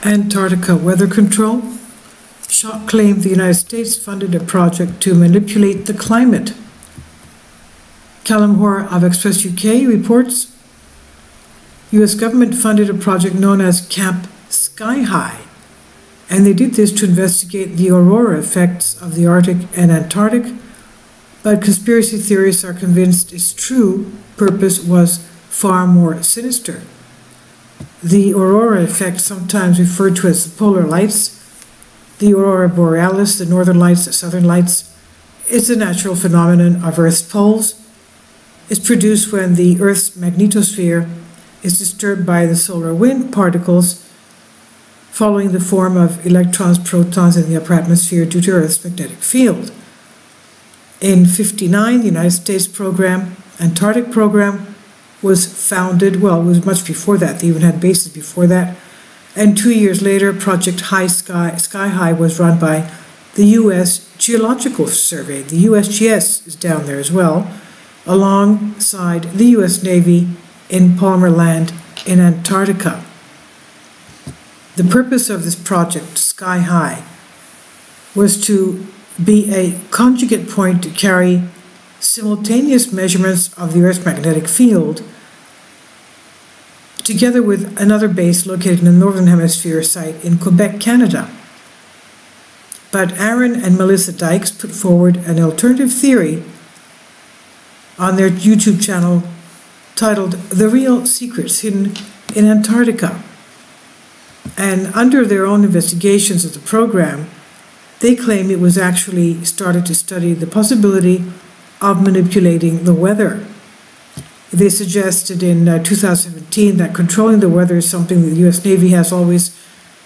Antarctica weather control. Schock claimed the United States funded a project to manipulate the climate. Callum Hoare of Express UK reports U.S. government funded a project known as Camp Sky High, and they did this to investigate the aurora effects of the Arctic and Antarctic, but conspiracy theorists are convinced its true purpose was far more sinister. The aurora effect, sometimes referred to as the polar lights, the aurora borealis, the northern lights, the southern lights, is a natural phenomenon of Earth's poles. It's produced when the Earth's magnetosphere is disturbed by the solar wind particles following the form of electrons, protons in the upper atmosphere due to Earth's magnetic field. In '59, the United States program, Antarctic program, was founded, well, it was much before that, they even had bases before that, and 2 years later, Project Sky High was run by the U.S. Geological Survey. The USGS is down there as well, alongside the U.S. Navy in Palmer Land in Antarctica. The purpose of this project, Sky High, was to be a conjugate point to carry simultaneous measurements of the Earth's magnetic field together with another base located in the Northern Hemisphere site in Quebec, Canada. But Aaron and Melissa Dykes put forward an alternative theory on their YouTube channel titled The Real Secrets Hidden in Antarctica. And under their own investigations of the program, they claim it was actually started to study the possibility of manipulating the weather. They suggested in 2017 that controlling the weather is something the U.S. Navy has always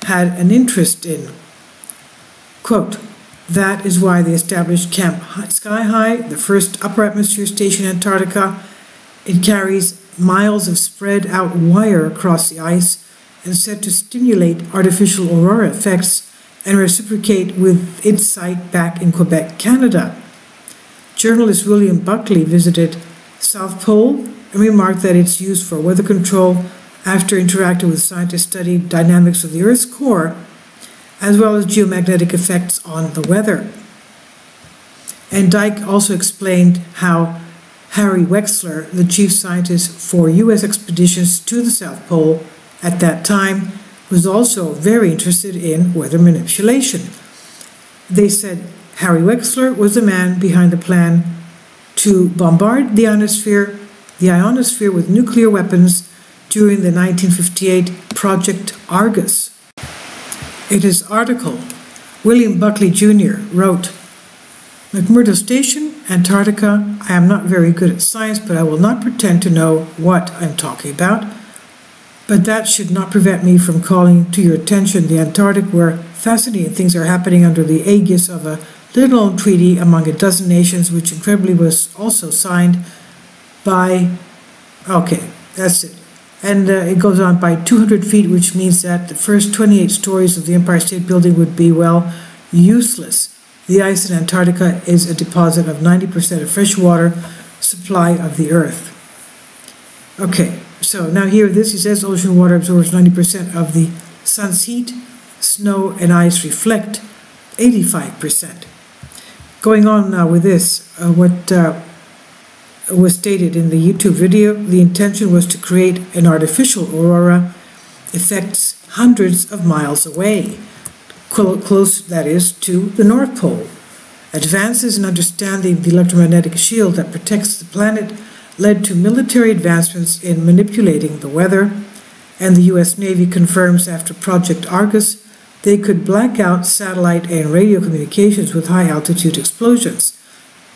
had an interest in. Quote, that is why they established Camp Sky High, the first upper atmosphere station in Antarctica. It carries miles of spread out wire across the ice and said to stimulate artificial aurora effects and reciprocate with its site back in Quebec, Canada. Journalist William Buckley visited South Pole and remarked that it's used for weather control after interacting with scientists studying dynamics of the Earth's core, as well as geomagnetic effects on the weather. And Dyke also explained how Harry Wexler, the chief scientist for U.S. expeditions to the South Pole at that time, was also very interested in weather manipulation. They said Harry Wexler was the man behind the plan to bombard the ionosphere with nuclear weapons during the 1958 Project Argus. In his article, William Buckley Jr. wrote, McMurdo Station, Antarctica. I am not very good at science, but I will not pretend to know what I'm talking about. But that should not prevent me from calling to your attention the Antarctic, where fascinating things are happening under the aegis of a little-known treaty among a dozen nations, which incredibly was also signed by, okay, that's it. And it goes on by 200 feet, which means that the first 28 stories of the Empire State Building would be, well, useless. The ice in Antarctica is a deposit of 90% of fresh water supply of the Earth. Okay, so now here he says ocean water absorbs 90% of the sun's heat, snow and ice reflect 85%. Going on now with this, what was stated in the YouTube video, the intention was to create an artificial aurora effects hundreds of miles away, close, that is, to the North Pole. Advances in understanding the electromagnetic shield that protects the planet led to military advancements in manipulating the weather, and the U.S. Navy confirms after Project Argus they could black out satellite and radio communications with high-altitude explosions,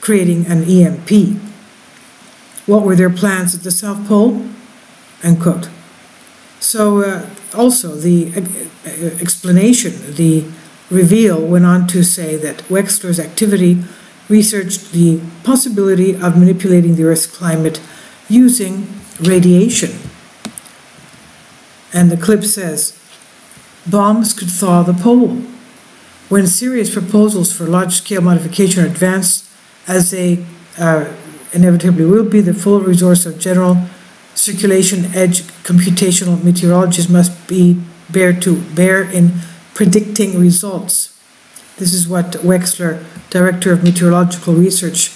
creating an EMP. What were their plans at the South Pole? End quote. So also the explanation, the reveal went on to say that Wexler's activity researched the possibility of manipulating the Earth's climate using radiation. And the clip says, bombs could thaw the pole. When serious proposals for large-scale modification are advanced, as they inevitably will be, the full resource of general circulation edge computational meteorologists must be bear in predicting results. This is what Wexler, Director of Meteorological Research,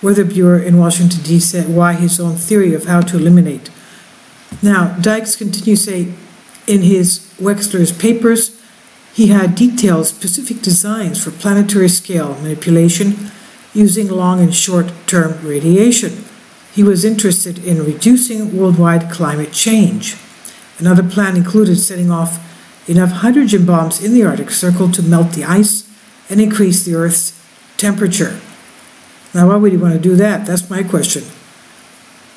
Weather Bureau in Washington, D.C., said why his own theory of how to eliminate. Now, Dykes continues to say in his Wexler's papers, he had detailed specific designs for planetary scale manipulation using long and short-term radiation. He was interested in reducing worldwide climate change. Another plan included setting off enough hydrogen bombs in the Arctic Circle to melt the ice and increase the Earth's temperature. Now, why would he want to do that? That's my question.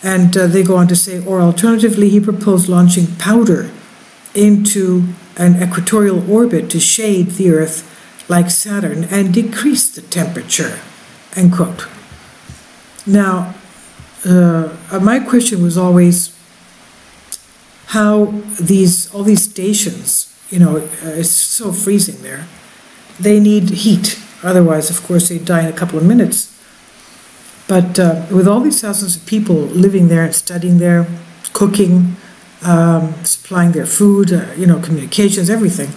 And they go on to say, or alternatively, he proposed launching powder into an equatorial orbit to shade the Earth like Saturn and decrease the temperature, end quote. Now, my question was always how all these stations, it's so freezing there, they need heat. Otherwise, of course, they die in a couple of minutes. But with all these thousands of people living there and studying there, cooking, supplying their food, communications, everything,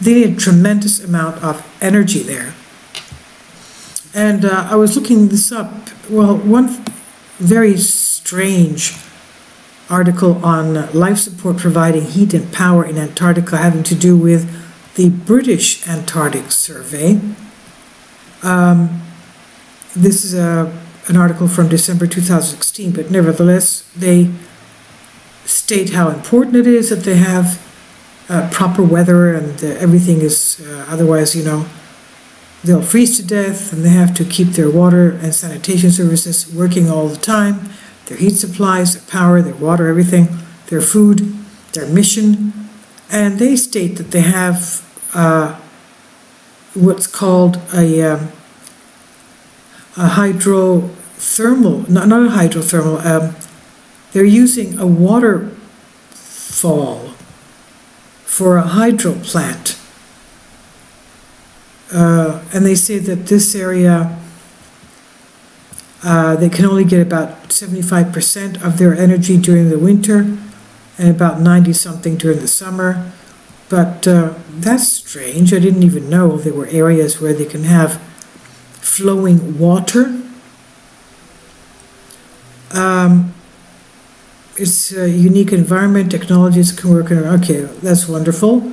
they need a tremendous amount of energy there. And I was looking this up. Well, one very strange article on life support providing heat and power in Antarctica having to do with the British Antarctic Survey. This is an article from December 2016, but nevertheless, they state how important it is that they have proper weather and everything is, otherwise, they'll freeze to death and they have to keep their water and sanitation services working all the time, their heat supplies, their power, their water, everything, their food, their mission. And they state that they have what's called a hydrothermal, not a hydrothermal, they're using a waterfall for a hydro plant. And they say that this area, they can only get about 75% of their energy during the winter and about 90-something during the summer. But that's strange. I didn't even know there were areas where they can have flowing water. It's a unique environment, technologies can work in. Okay, that's wonderful.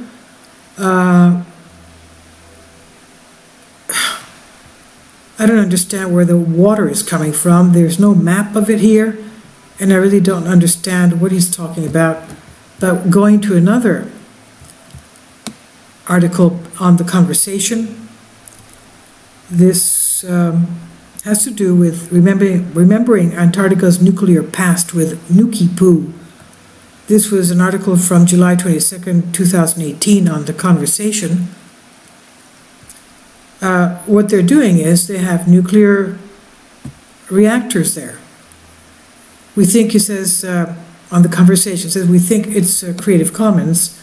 I don't understand where the water is coming from. There's no map of it here, and I really don't understand what he's talking about. But going to another article on the conversation, this has to do with remembering Antarctica's nuclear past with Nuki Poo. This was an article from July 22nd, 2018 on the conversation. What they're doing is they have nuclear reactors there. We think, he says, on the conversation, says we think it's a Creative Commons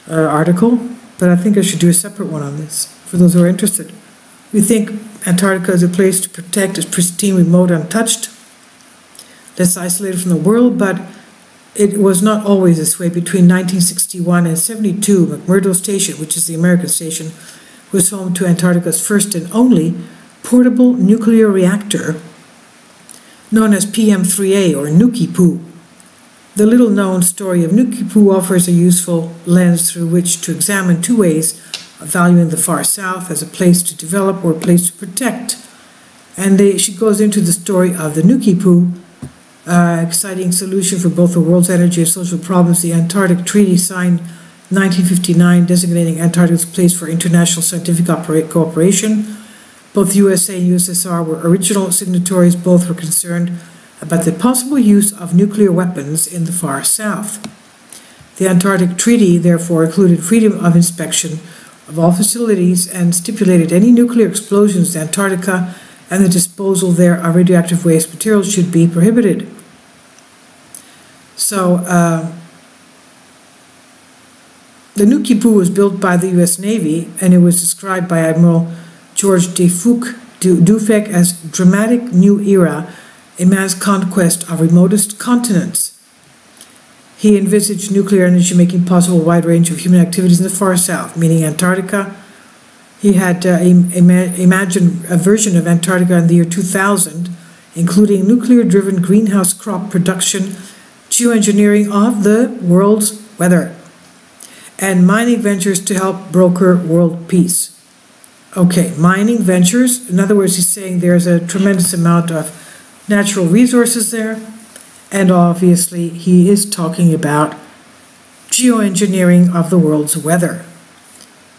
article, but I think I should do a separate one on this for those who are interested. We think Antarctica is a place to protect, it's pristine, remote, untouched, less isolated from the world, but it was not always this way. Between 1961 and 72, McMurdo Station, which is the American station, was home to Antarctica's first and only portable nuclear reactor, known as PM3A or Nuki Poo. The little-known story of Nuki Poo offers a useful lens through which to examine two ways of valuing the far south as a place to develop or a place to protect. And she goes into the story of the Nuki Poo, exciting solution for both the world's energy and social problems. The Antarctic Treaty signed 1959, designating Antarctica's place for international scientific cooperation. Both USA and USSR were original signatories. Both were concerned about the possible use of nuclear weapons in the far south. The Antarctic Treaty, therefore, included freedom of inspection of all facilities and stipulated any nuclear explosions in Antarctica and the disposal there of radioactive waste materials should be prohibited. So, the Nuki Poo was built by the U.S. Navy, and it was described by Admiral George Dufek as dramatic new era in man's conquest of remotest continents. He envisaged nuclear energy making possible a wide range of human activities in the far south, meaning Antarctica. He had imagined a version of Antarctica in the year 2000, including nuclear-driven greenhouse crop production, geoengineering of the world's weather, and mining ventures to help broker world peace. Okay, mining ventures, in other words, he's saying there's a tremendous amount of natural resources there, and obviously he is talking about geoengineering of the world's weather.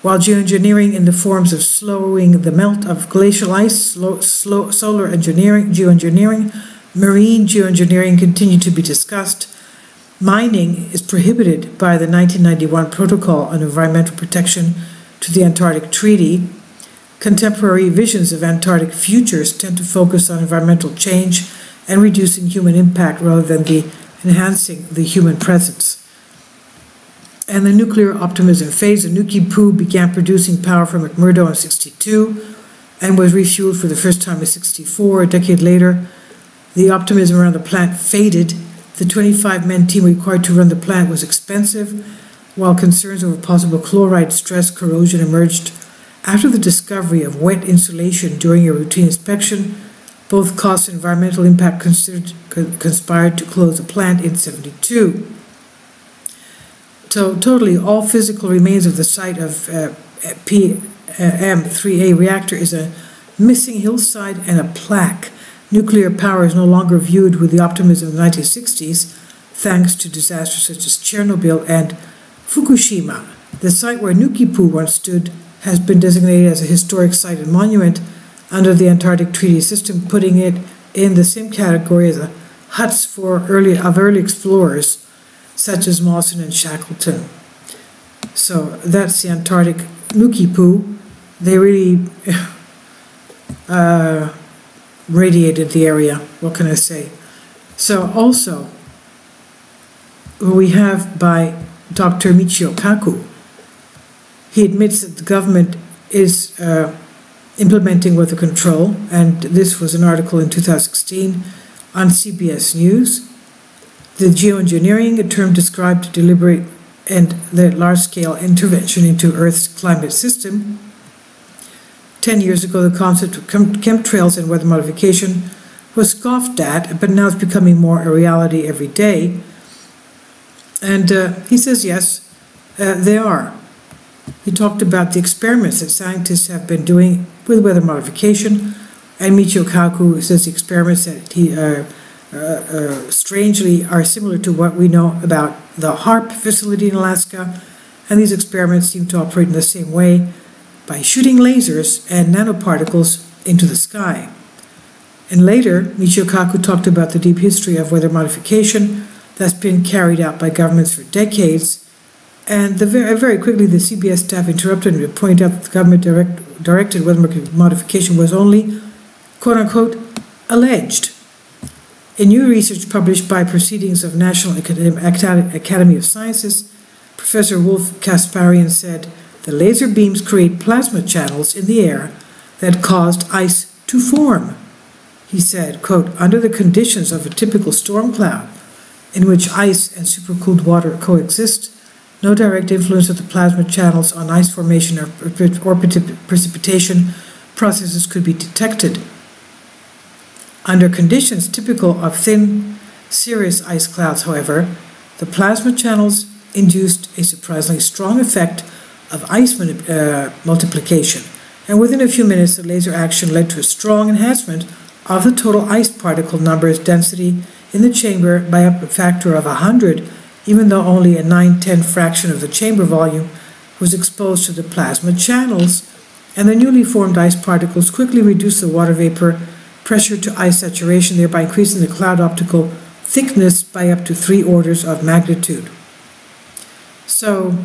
While geoengineering in the forms of slowing the melt of glacial ice, solar engineering, geoengineering, marine geoengineering continue to be discussed, mining is prohibited by the 1991 Protocol on Environmental Protection to the Antarctic Treaty. Contemporary visions of Antarctic futures tend to focus on environmental change and reducing human impact rather than enhancing the human presence. And the nuclear optimism phase, the Nuki Poo began producing power from McMurdo in 1962 and was refueled for the first time in 1964. A decade later, the optimism around the plant faded. The 25-man team required to run the plant was expensive, while concerns over possible chloride stress corrosion emerged. After the discovery of wet insulation during a routine inspection, both cost and environmental impact conspired to close the plant in 1972. So totally all physical remains of the site of PM3A reactor is a missing hillside and a plaque. Nuclear power is no longer viewed with the optimism of the 1960s, thanks to disasters such as Chernobyl and Fukushima. The site where Nuki Poo once stood has been designated as a historic site and monument under the Antarctic Treaty System, putting it in the same category as the huts of early explorers, such as Mawson and Shackleton. So that's the Antarctic Nuki Poo. They really radiated the area. What can I say? So also, we have by Dr. Michio Kaku. He admits that the government is implementing weather control, and this was an article in 2016 on CBS News. The geoengineering, a term described to deliberate and the large-scale intervention into Earth's climate system. 10 years ago, the concept of chemtrails and weather modification was scoffed at, but now it's becoming more a reality every day. And he says, yes, they are. He talked about the experiments that scientists have been doing with weather modification, and Michio Kaku says the experiments that he strangely are similar to what we know about the HARP facility in Alaska, and these experiments seem to operate in the same way by shooting lasers and nanoparticles into the sky. And later, Michio Kaku talked about the deep history of weather modification that's been carried out by governments for decades, and very quickly the CBS staff interrupted him to point out that the government directed weather modification was only, quote-unquote, alleged. In new research published by Proceedings of National Academy of Sciences, Professor Wolf Kasparian said, the laser beams create plasma channels in the air that caused ice to form. He said, quote, under the conditions of a typical storm cloud, in which ice and supercooled water coexist, no direct influence of the plasma channels on ice formation or precipitation processes could be detected. Under conditions typical of thin, cirrus ice clouds, however, the plasma channels induced a surprisingly strong effect of ice multiplication, and within a few minutes the laser action led to a strong enhancement of the total ice particle numbers density in the chamber by a factor of 100, even though only a 9/10 fraction of the chamber volume was exposed to the plasma channels, and the newly formed ice particles quickly reduced the water vapor pressure to ice saturation, thereby increasing the cloud optical thickness by up to 3 orders of magnitude. So,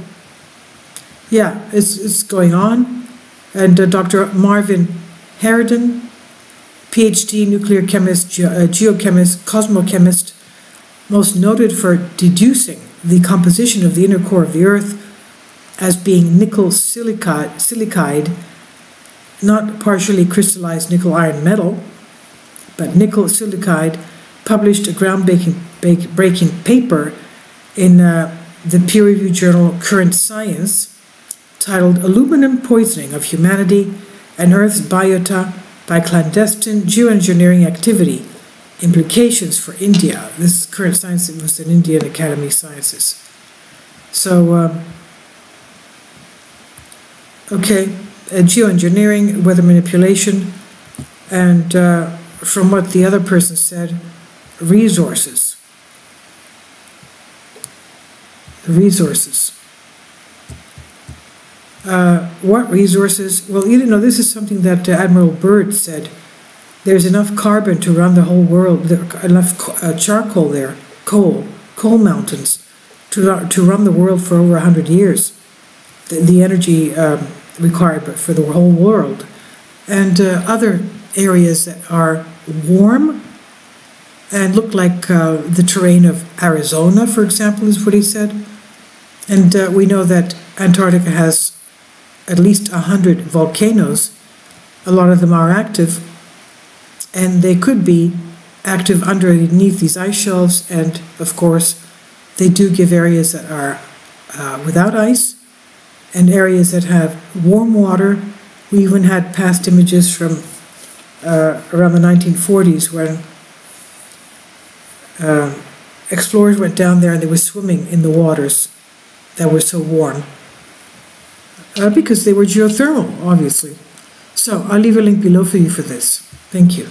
yeah, it's going on. And Dr. Marvin Harridan, PhD, nuclear chemist, geochemist, cosmochemist, most noted for deducing the composition of the inner core of the Earth as being nickel silicide, not partially crystallized nickel iron metal, but nickel silicide, published a groundbreaking paper in the peer-reviewed journal Current Science, titled Aluminum Poisoning of Humanity and Earth's Biota by Clandestine Geoengineering Activity, Implications for India. This is Current Science. It was an Indian Academy of Sciences. So, geoengineering, weather manipulation, and from what the other person said, resources. What resources? Well, this is something that Admiral Byrd said. There's enough carbon to run the whole world, enough charcoal there, coal mountains, to run the world for over 100 years. The energy required for the whole world. And other areas that are warm and look like the terrain of Arizona, for example, is what he said. And we know that Antarctica has at least 100 volcanoes. A lot of them are active, and they could be active underneath these ice shelves. And of course, they do give areas that are without ice and areas that have warm water. We even had past images from around the 1940s when explorers went down there and they were swimming in the waters that were so warm because they were geothermal, obviously. So I'll leave a link below for you for this. Thank you.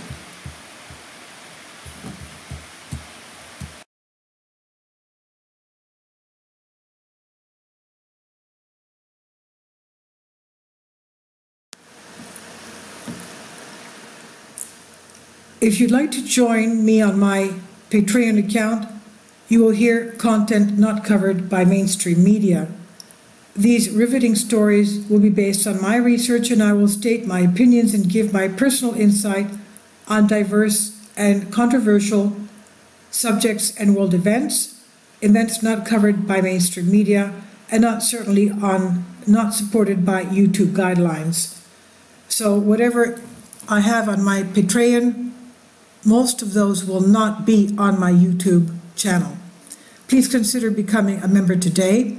If you'd like to join me on my Patreon account, you will hear content not covered by mainstream media. These riveting stories will be based on my research, and I will state my opinions and give my personal insight on diverse and controversial subjects and world events not covered by mainstream media, and not supported by YouTube guidelines. So whatever I have on my Patreon, most of those will not be on my YouTube channel. Please consider becoming a member today.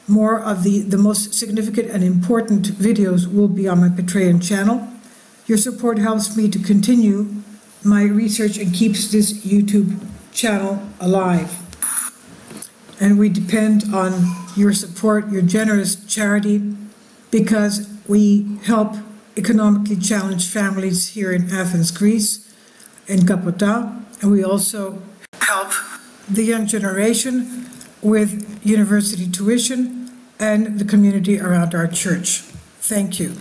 More of the most significant and important videos will be on my Patreon channel. Your support helps me to continue my research and keeps this YouTube channel alive. And we depend on your support, your generous charity, because we help economically challenged families here in Athens, Greece, in Kapota, and we also help the young generation with university tuition and the community around our church. Thank you.